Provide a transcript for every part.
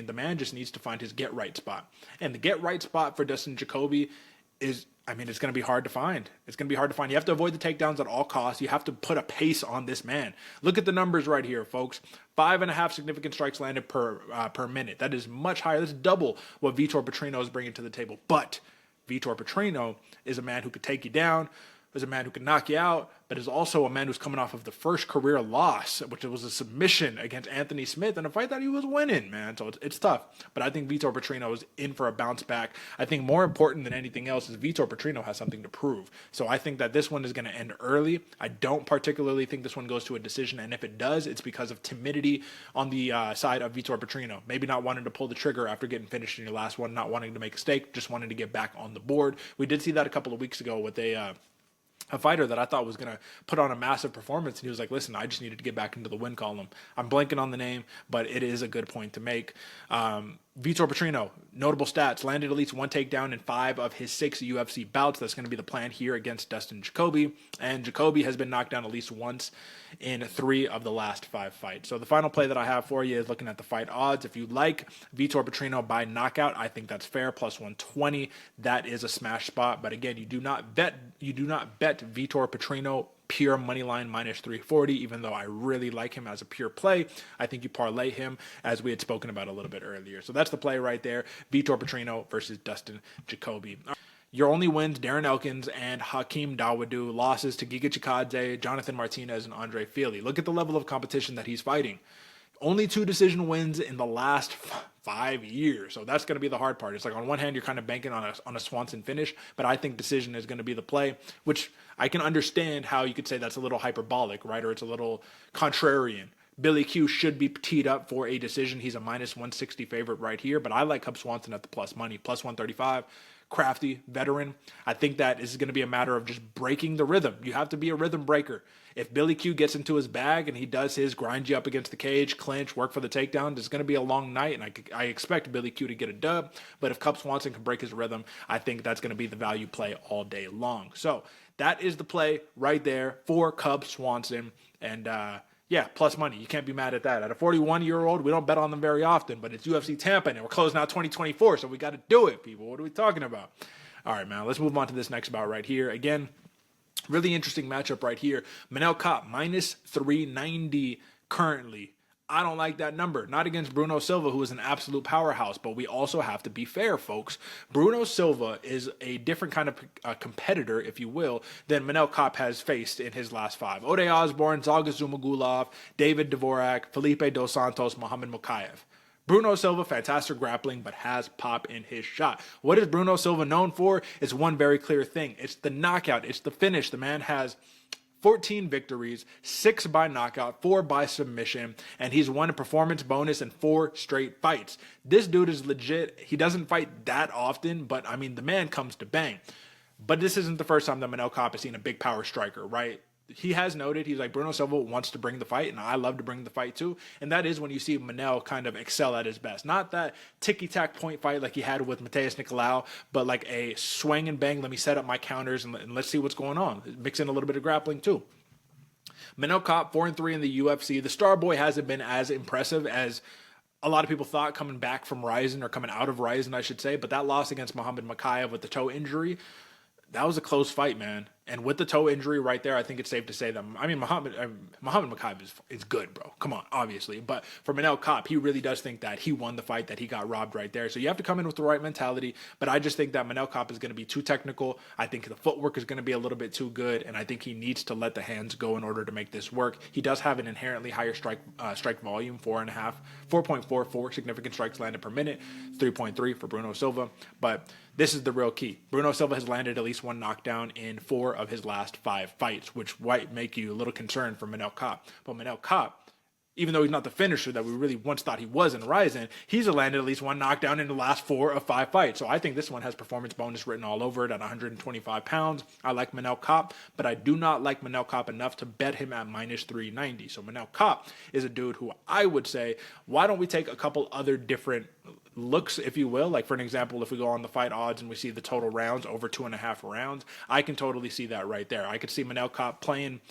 The man just needs to find his get right spot. And the get right spot for Dustin Jacoby is, I mean, it's going to be hard to find. It's going to be hard to find. You have to avoid the takedowns at all costs. You have to put a pace on this man. Look at the numbers right here, folks. 5.5 significant strikes landed per minute. That is much higher. That's double what Vitor Petrino is bringing to the table. But Vitor Petrino is a man who could take you down, is a man who can knock you out, but is also a man who's coming off of the first career loss, which was a submission against Anthony Smith in a fight that he was winning, man. So it's tough. But I think Vitor Petrino is in for a bounce back. I think more important than anything else is Vitor Petrino has something to prove. So I think that this one is going to end early. I don't particularly think this one goes to a decision, and if it does, it's because of timidity on the side of Vitor Petrino. Maybe not wanting to pull the trigger after getting finished in your last one, not wanting to make a mistake, just wanting to get back on the board. We did see that a couple of weeks ago with a fighter that I thought was going to put on a massive performance. And he was like, listen, I just needed to get back into the win column. I'm blanking on the name, but it is a good point to make. Vitor Petrino, notable stats, landed at least one takedown in 5 of his 6 UFC bouts. That's going to be the plan here against Dustin Jacoby. And Jacoby has been knocked down at least once in 3 of the last 5 fights. So the final play that I have for you is looking at the fight odds. If you like Vitor Petrino by knockout, I think that's fair. Plus 120. That is a smash spot. But again, you do not bet Vitor Petrino pure money line minus 340, even though I really like him as a pure play. I think you parlay him as we had spoken about a little bit earlier. So that's the play right there. Vitor Petrino versus Dustin Jacoby. Your only wins, Darren Elkins and Hakeem Dawodu. Losses to Giga Chikadze, Jonathan Martinez, and Andre Fili. Look at the level of competition that he's fighting. Only 2 decision wins in the last 5 years. So that's going to be the hard part. It's like on one hand, you're kind of banking on a Swanson finish, but I think decision is going to be the play, which I can understand how you could say that's a little hyperbolic, right? Or it's a little contrarian. Billy Q should be teed up for a decision. He's a minus 160 favorite right here, but I like Cub Swanson at the plus money, plus 135. Crafty, veteran. I think that is going to be a matter of just breaking the rhythm. You have to be a rhythm breaker. If Billy Q gets into his bag and he does his grind you up against the cage, clinch, work for the takedown, it's going to be a long night, and I expect Billy Q to get a dub. But if Cub Swanson can break his rhythm, I think that's going to be the value play all day long. So that is the play right there for Cub Swanson. And yeah, plus money. You can't be mad at that. At a 41-year-old, we don't bet on them very often, but it's UFC Tampa, and we're closing out 2024, so we got to do it, people. What are we talking about? All right, man, let's move on to this next bout right here. Again, really interesting matchup right here. Manel Kape, minus 390 currently. I don't like that number. Not against Bruno Silva, who is an absolute powerhouse, but we also have to be fair, folks. Bruno Silva is a different kind of competitor, if you will, than Manel Kape has faced in his last 5. Ode Osborne, Zaga Zumagulov, David Dvorak, Felipe Dos Santos, Muhammad Mokaev. Bruno Silva, fantastic grappling, but has pop in his shot. What is Bruno Silva known for? It's one very clear thing. It's the knockout. It's the finish. The man has 14 victories, 6 by knockout, 4 by submission, and he's won a performance bonus in 4 straight fights. This dude is legit. He doesn't fight that often, but I mean, the man comes to bang. But this isn't the first time that Manel Kape has seen a big power striker, right? He has noted, he's like, Bruno Silva wants to bring the fight, and I love to bring the fight too. And that is when you see Manel kind of excel at his best. Not that ticky-tack point fight like he had with Mateus Nicolau, but like a swing and bang, let me set up my counters and let's see what's going on. Mix in a little bit of grappling too. Manel Kape, 4-3 in the UFC. The Star Boy hasn't been as impressive as a lot of people thought coming back from Ryzen, or coming out of Ryzen, I should say. But that loss against Muhammad Mokaev with the toe injury, that was a close fight, man. And with the toe injury right there, I think it's safe to say that, I mean, Muhammad Mokaev is good, bro. Come on, obviously. But for Manel Kape, he really does think that he won the fight, that he got robbed right there. So you have to come in with the right mentality. But I just think that Manel Kape is going to be too technical. I think the footwork is going to be a little bit too good. And I think he needs to let the hands go in order to make this work. He does have an inherently higher strike volume, 4.44 significant strikes landed per minute, 3.3 for Bruno Silva. But this is the real key. Bruno Silva has landed at least 1 knockdown in 4 of his last 5 fights, which might make you a little concerned for Manel Kape. But Manel Kape, even though he's not the finisher that we really once thought he was in Ryzen, he's landed at least 1 knockdown in the last 4 of 5 fights. So I think this one has performance bonus written all over it at 125 pounds. I like Manel Kape, but I do not like Manel Kape enough to bet him at minus 390. So Manel Kape is a dude who I would say, why don't we take a couple other different looks, if you will? Like, for an example, if we go on the fight odds and we see the total rounds over 2.5 rounds, I can totally see that right there. I could see Manel Kape playing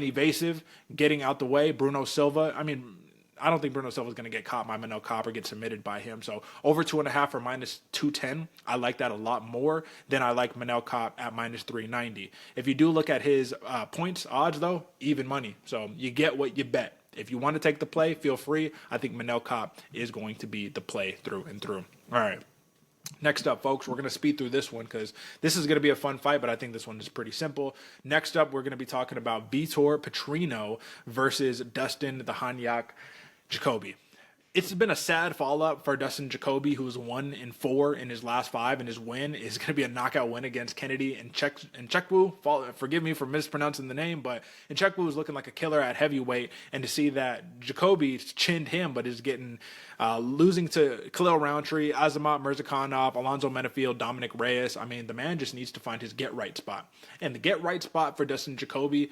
evasive, getting out the way. Bruno Silva, I mean, I don't think Bruno Silva is going to get caught by Manel Kape or get submitted by him. So over 2.5 or minus 210, I like that a lot more than I like Manel Kape at minus 390. If you do look at his points odds, though, even money. So you get what you bet. If you want to take the play, feel free. I think Manel Kape is going to be the play through and through. All right. Next up, folks, we're going to speed through this one because this is going to be a fun fight, but I think this one is pretty simple. Next up, we're going to be talking about Vitor Petrino versus Dustin the Hanyak Jacoby. It's been a sad follow-up for Dustin Jacoby, who's 1-4 in his last 5, and his win is going to be a knockout win against Kennedy and Nchekwu. Forgive me for mispronouncing the name, but Nchekwu was looking like a killer at heavyweight, and to see that Jacoby chinned him, but is getting losing to Khalil Roundtree, Azamat Mirzakhanov, Alonzo Menafield, Dominic Reyes. I mean, the man just needs to find his get-right spot. And the get-right spot for Dustin Jacoby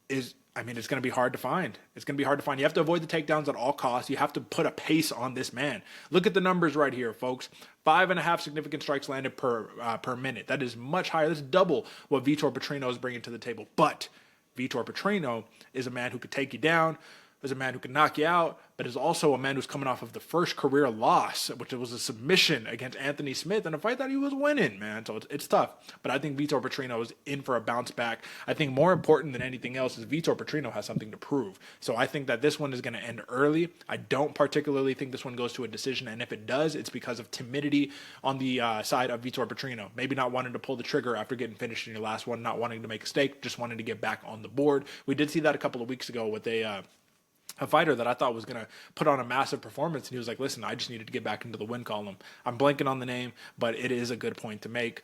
is, it's going to be hard to find. It's going to be hard to find. You have to avoid the takedowns at all costs. You have to put a pace on this man. Look at the numbers right here, folks. 5.5 significant strikes landed per minute. That is much higher. That's double what Vitor Petrino is bringing to the table. But Vitor Petrino is a man who could take you down, is a man who can knock you out, but is also a man who's coming off of the first career loss, which was a submission against Anthony Smith in a fight that he was winning, man. So it's tough. But I think Vitor Petrino is in for a bounce back. I think more important than anything else is Vitor Petrino has something to prove. So I think that this one is going to end early. I don't particularly think this one goes to a decision, and if it does, it's because of timidity on the side of Vitor Petrino. Maybe not wanting to pull the trigger after getting finished in your last one, not wanting to make a stake, just wanting to get back on the board. We did see that a couple of weeks ago with a fighter that I thought was going to put on a massive performance. And he was like, listen, I just needed to get back into the win column. I'm blanking on the name, but it is a good point to make.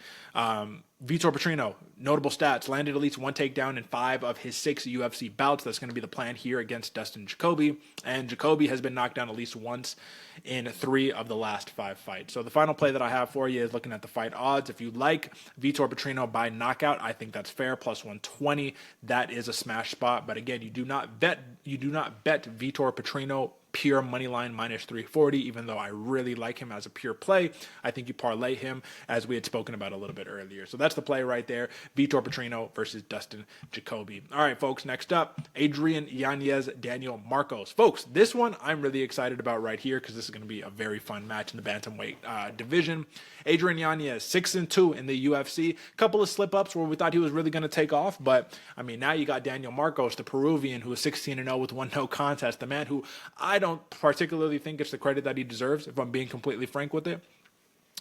Vitor Petrino, notable stats, landed at least one takedown in 5 of his 6 UFC bouts. That's going to be the plan here against Dustin Jacoby. And Jacoby has been knocked down at least once in 3 of the last 5 fights. So the final play that I have for you is looking at the fight odds. If you like Vitor Petrino by knockout, I think that's fair. Plus 120. That is a smash spot. But again, you do not bet Vitor Petrino pure money line minus 340, even though I really like him as a pure play. I think you parlay him as we had spoken about a little bit earlier. So that's the play right there. Vitor Petrino versus Dustin Jacoby. All right, folks, next up, Adrian Yanez, Daniel Marcos. Folks, this one I'm really excited about right here because this is going to be a very fun match in the bantamweight division. Adrian Yanez, 6-2 in the UFC. Couple of slip-ups where we thought he was really going to take off, but now you got Daniel Marcos, the Peruvian, who is 16-0 with 1 no contest, the man who I don't particularly think gets the credit that he deserves, if I'm being completely frank with it.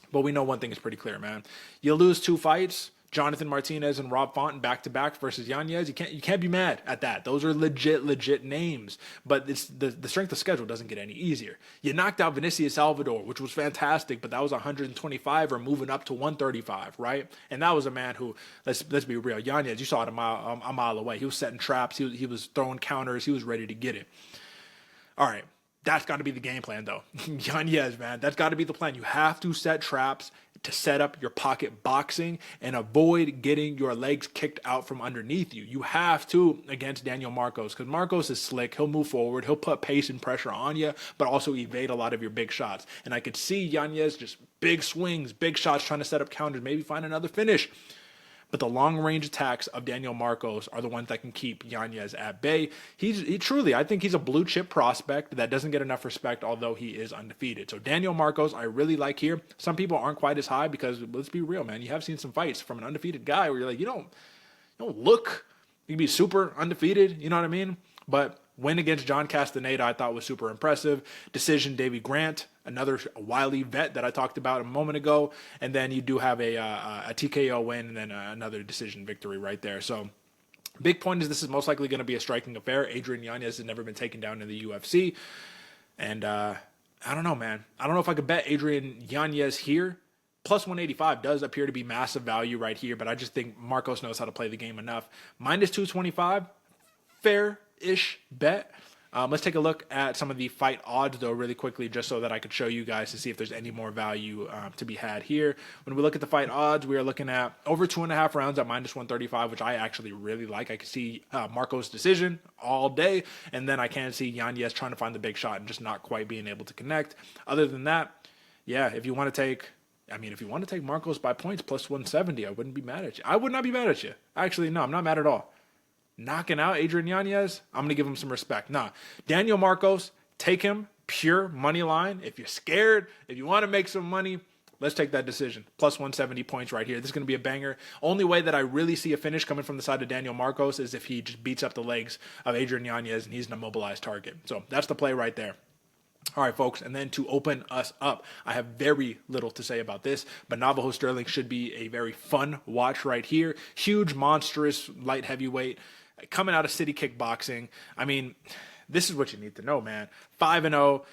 But we know one thing is pretty clear, man. You lose 2 fights, Jonathan Martinez and Rob Font back-to-back versus Yanez. You can't be mad at that. Those are legit names. But it's the strength of schedule doesn't get any easier. You knocked out Vinicius Salvador, which was fantastic, but that was 125 or moving up to 135, right? And that was a man who, let's be real, Yanez, you saw it a mile away. He was setting traps. He was throwing counters. He was ready to get it. All right. That's got to be the game plan, though. Yanez, man, that's got to be the plan. You have to set traps to set up your pocket boxing and avoid getting your legs kicked out from underneath you. You have to against Daniel Marcos because Marcos is slick. He'll move forward. He'll put pace and pressure on you, but also evade a lot of your big shots. And I could see Yanez just big swings, big shots, trying to set up counters, maybe find another finish. But the long-range attacks of Daniel Marcos are the ones that can keep Yanez at bay. He truly, I think he's a blue-chip prospect that doesn't get enough respect, although he is undefeated. So Daniel Marcos, I really like here. Some people aren't quite as high because, let's be real, man, you have seen some fights from an undefeated guy where you're like, you don't look, you can be super undefeated, you know what I mean? But win against John Castaneda, I thought was super impressive. Decision, Davey Grant, another wily vet that I talked about a moment ago. And then you do have a TKO win and then another decision victory right there. So big point is this is most likely going to be a striking affair. Adrian Yanez has never been taken down in the UFC. And I don't know, man. I don't know if I could bet Adrian Yanez here. Plus 185 does appear to be massive value right here, but I just think Marcos knows how to play the game enough. Minus 225, fair-ish bet. Let's take a look at some of the fight odds, though, really quickly, just so that I could show you guys to see if there's any more value to be had here. When we look at the fight odds, we are looking at over 2.5 rounds at minus 135, which I actually really like. I can see Marcos' decision all day, and then I can see Yanez trying to find the big shot and just not quite being able to connect. Other than that, yeah, if you want to take Marcos by points plus 170, I wouldn't be mad at you. I would not be mad at you. Actually, no, I'm not mad at all. Knocking out Adrian Yanez, I'm going to give him some respect. Nah, Daniel Marcos, take him pure money line. If you're scared, if you want to make some money, let's take that decision. Plus 170 points right here. This is going to be a banger. Only way that I really see a finish coming from the side of Daniel Marcos is if he just beats up the legs of Adrian Yanez and he's an immobilized target. So that's the play right there. All right, folks, and then to open us up, I have very little to say about this, but Navajo Sterling should be a very fun watch right here. Huge, monstrous, light heavyweight coming out of City Kickboxing. I mean, this is what you need to know, man. 5-0.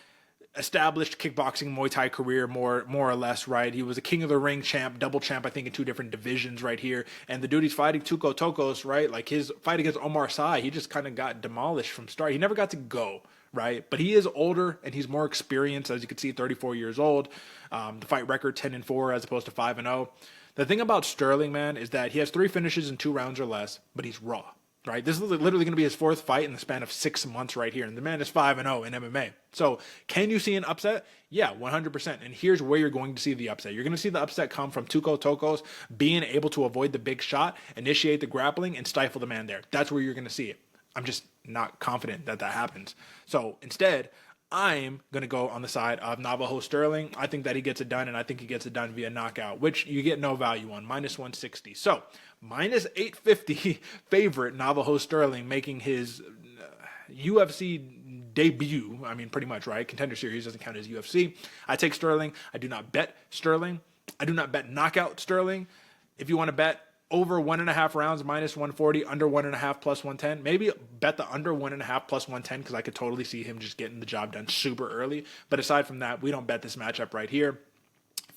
Established kickboxing Muay Thai career, more or less, right? He was a King of the Ring champ, double champ, I think, in 2 different divisions right here. And the dude he's fighting, Tuco Tokos, right? Like his fight against Omar Sy, he just kind of got demolished from start. He never got to go, right? But he is older and he's more experienced, as you can see, 34 years old. The fight record 10-4 as opposed to 5-0. The thing about Sterling, man, is that he has 3 finishes in 2 rounds or less, but he's raw. Right, this is literally going to be his 4th fight in the span of 6 months right here. And the man is 5-0 in MMA. So can you see an upset? Yeah, 100%. And here's where you're going to see the upset. You're going to see the upset come from Tuco Tokos being able to avoid the big shot, initiate the grappling, and stifle the man there. That's where you're going to see it. I'm just not confident that that happens. So instead, I'm going to go on the side of Navajo Sterling. I think that he gets it done, and I think he gets it done via knockout, which you get no value on, minus 160. So minus 850 favorite Navajo Sterling making his UFC debut. I mean, pretty much, right? Contender Series doesn't count as UFC. I take Sterling. I do not bet Sterling. I do not bet knockout Sterling. If you want to bet over 1.5 rounds, minus 140, under 1.5 plus 110. Maybe bet the under 1.5 plus 110 because I could totally see him just getting the job done super early. But aside from that, we don't bet this matchup right here.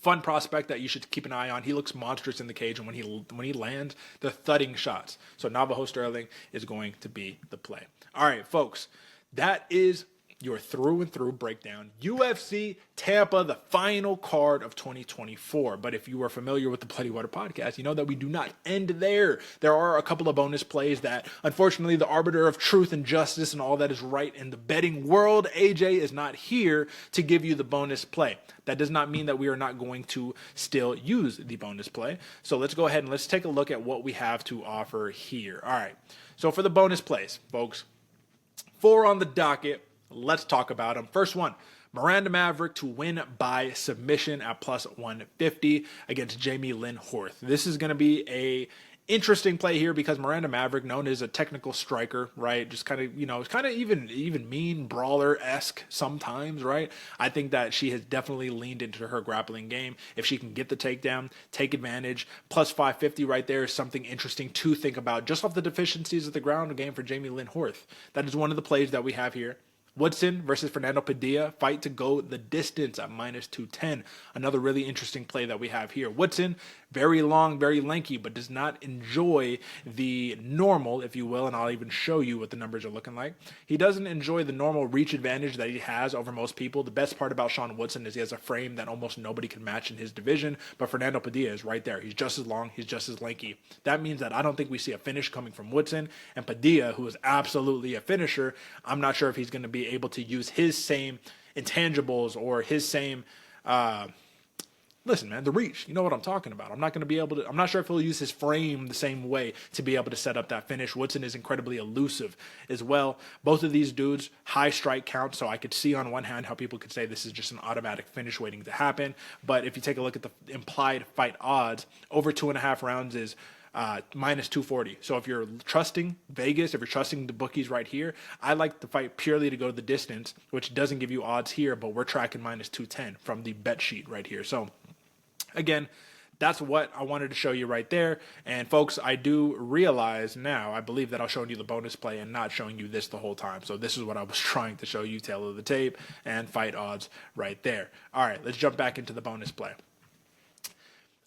Fun prospect that you should keep an eye on. He looks monstrous in the cage, and when he lands, the thudding shots. So Navajo Sterling is going to be the play. All right, folks, that is your through and through breakdown. UFC Tampa, the final card of 2024. But if you are familiar with the Bloody Water podcast, you know that we do not end there. There are a couple of bonus plays that, unfortunately, the arbiter of truth and justice and all that is right in the betting world, AJ, is not here to give you the bonus play. That does not mean that we are not going to still use the bonus play. So let's go ahead and let's take a look at what we have to offer here. All right. So for the bonus plays, folks, 4 on the docket. Let's talk about them. First one, Miranda Maverick to win by submission at plus 150 against Jamie Lynn Horth. This is going to be a interesting play here because Miranda Maverick, known as a technical striker, right? Just kind of, it's kind of even mean brawler-esque sometimes, right? I think that she has definitely leaned into her grappling game. If she can get the takedown, take advantage, plus 550 right there is something interesting to think about just off the deficiencies of the ground game for Jamie Lynn Horth. That is one of the plays that we have here. Woodson versus Fernando Padilla, fight to go the distance at minus 210. Another really interesting play that we have here. Woodson, very long, very lanky, but does not enjoy the normal, if you will, and I'll even show you what the numbers are looking like. He doesn't enjoy the normal reach advantage that he has over most people. The best part about Sean Woodson is he has a frame that almost nobody can match in his division, but Fernando Padilla is right there. He's just as long, he's just as lanky. That means that I don't think we see a finish coming from Woodson, and Padilla, who is absolutely a finisher, I'm not sure if he's going to be able to use his same intangibles or his same listen, man, the reach, you know what I'm talking about. I'm not going to be able to, I'm not sure if he'll use his frame the same way to be able to set up that finish. Woodson is incredibly elusive as well. Both of these dudes, high strike count, so I could see on one hand how people could say this is just an automatic finish waiting to happen. But if you take a look at the implied fight odds, over 2.5 rounds is minus 240. So if you're trusting Vegas, if you're trusting the bookies right here, I like the fight purely to go the distance, which doesn't give you odds here, but we're tracking minus 210 from the bet sheet right here. So again, that's what I wanted to show you right there. And folks, I do realize now, I believe that I was showing you the bonus play and not showing you this the whole time. So this is what I was trying to show you, tail of the tape and fight odds right there. All right, let's jump back into the bonus play.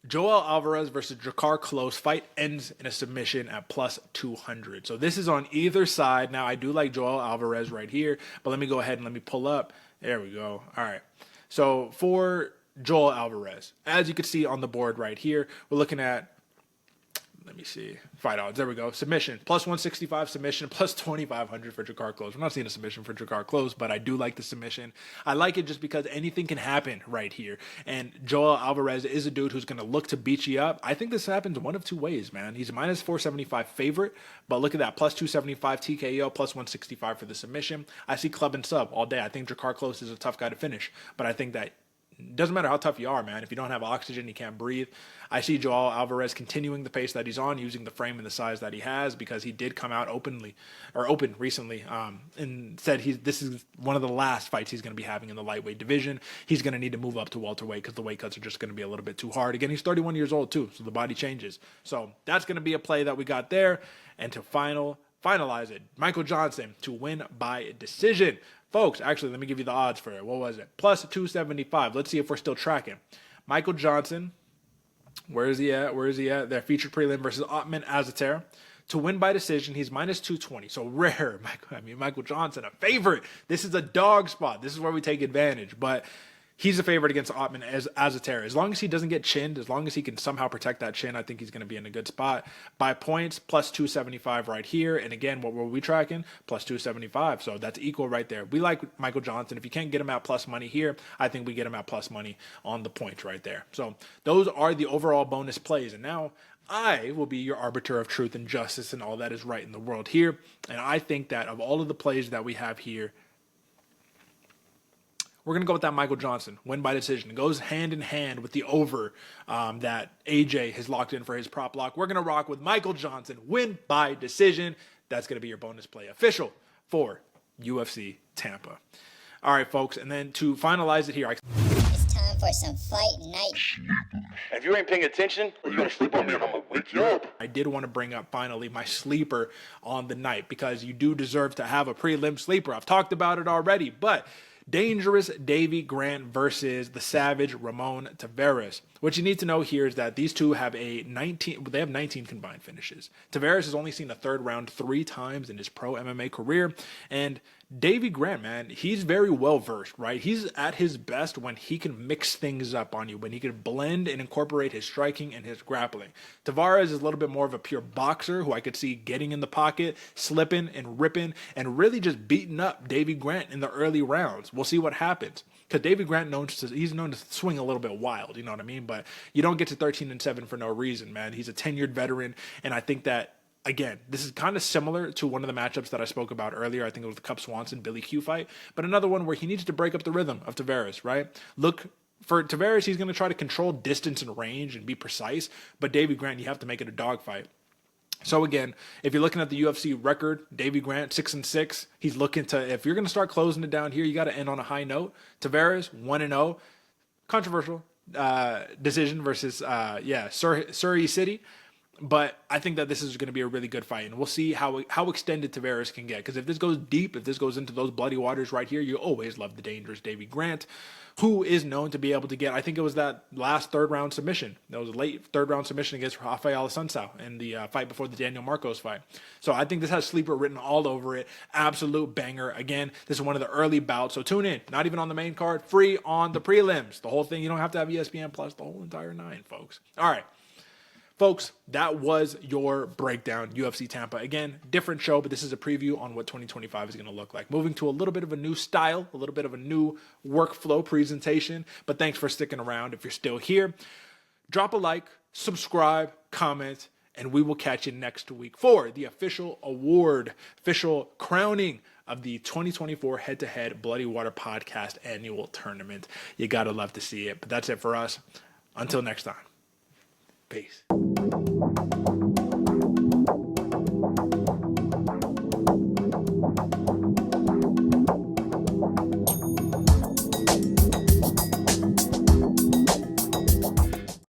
Joel Alvarez versus Drakkar Klose fight ends in a submission at plus 200. So this is on either side. Now, I do like Joel Alvarez right here, but let me go ahead and let me pull up. There we go. All right. So for Joel Alvarez, as you can see on the board right here, we're looking at let me see. Fight odds. There we go. Submission. Plus 165 submission. Plus 2,500 for Jakar Close. I'm not seeing a submission for Jakar Close, but I do like the submission. I like it just because anything can happen right here. And Joel Alvarez is a dude who's going to look to beat you up. I think this happens one of two ways, man. He's a minus 475 favorite, but look at that. Plus 275 TKO, plus 165 for the submission. I see club and sub all day. I think Jakar Close is a tough guy to finish, but I think that doesn't matter how tough you are, man. If you don't have oxygen, you can't breathe. I see Joel Alvarez continuing the pace that he's on, using the frame and the size that he has, because he did come out open recently, and said this is one of the last fights he's going to be having in the lightweight division. He's going to need to move up to welterweight because the weight cuts are just going to be a little bit too hard. Again, he's 31 years old too, so the body changes. So that's going to be a play that we got there. And to finalize it, Michael Johnson to win by decision. Folks, actually, let me give you the odds for it. What was it? Plus 275. Let's see if we're still tracking. Michael Johnson, where is he at? Their featured prelim versus Otman Azater. To win by decision, he's minus 220. So rare. Michael Johnson, a favorite. This is a dog spot. This is where we take advantage. But he's a favorite against Otman Azater. As long as he doesn't get chinned, as long as he can somehow protect that chin, I think he's going to be in a good spot. By points, plus 275 right here. And again, what were we tracking? Plus 275. So that's equal right there. We like Michael Johnson. If you can't get him at plus money here, I think we get him at plus money on the points right there. So those are the overall bonus plays. And now I will be your arbiter of truth and justice and all that is right in the world here. And I think that of all of the plays that we have here, we're going to go with that Michael Johnson, win by decision. It goes hand in hand with the over that AJ has locked in for his prop lock. We're going to rock with Michael Johnson, win by decision. That's going to be your bonus play official for UFC Tampa. All right, folks, and then to finalize it here, it's time for some fight night. And if you ain't paying attention, you're going to sleep on me and I'm going to wake you up. I did want to bring up finally my sleeper on the night, because you do deserve to have a prelim sleeper. I've talked about it already, but Dangerous Davy Grant versus the Savage Ramon Taveras. What you need to know here is that these two have 19 combined finishes. Taveras has only seen a third round 3 times in his pro MMA career, and Davy Grant, man, he's very well versed, right? He's at his best when he can mix things up on you, when he can blend and incorporate his striking and his grappling. Taveras is a little bit more of a pure boxer who I could see getting in the pocket, slipping and ripping, and really just beating up Davy Grant in the early rounds. We'll see what happens. Because Davy Grant he's known to swing a little bit wild, you know what I mean? But you don't get to 13-7 for no reason, man. He's a tenured veteran, and I think that, again, this is kind of similar to one of the matchups that I spoke about earlier. I think it was the Cup Swanson Billy Q fight, but another one where he needs to break up the rhythm of Taveras, right? Look, for Taveras, he's going to try to control distance and range and be precise, but Davy Grant, you have to make it a dogfight. So again, if you're looking at the UFC record, Davy Grant 6-6. He's looking to, if you're going to start closing it down here, you got to end on a high note. Taveras 1-0, controversial decision versus Surrey City. But I think that this is going to be a really good fight, and we'll see how extended Taveras can get. Because if this goes deep, if this goes into those bloody waters right here, you always love the dangerous Davy Grant, who is known to be able to get, I think it was that last third-round submission. That was a late third-round submission against Rafael Assunção in the fight before the Daniel Marcos fight. So I think this has sleeper written all over it. Absolute banger. Again, this is one of the early bouts, so tune in. Not even on the main card, free on the prelims. The whole thing, you don't have to have ESPN Plus, the whole entire 9, folks. All right. Folks, that was your breakdown, UFC Tampa. Again, different show, but this is a preview on what 2025 is going to look like. Moving to a little bit of a new style, a little bit of a new workflow presentation, but thanks for sticking around. If you're still here, drop a like, subscribe, comment, and we will catch you next week for the official crowning of the 2024 Head-to-Head Bloody Water Podcast Annual Tournament. You got to love to see it, but that's it for us. Until next time. Peace.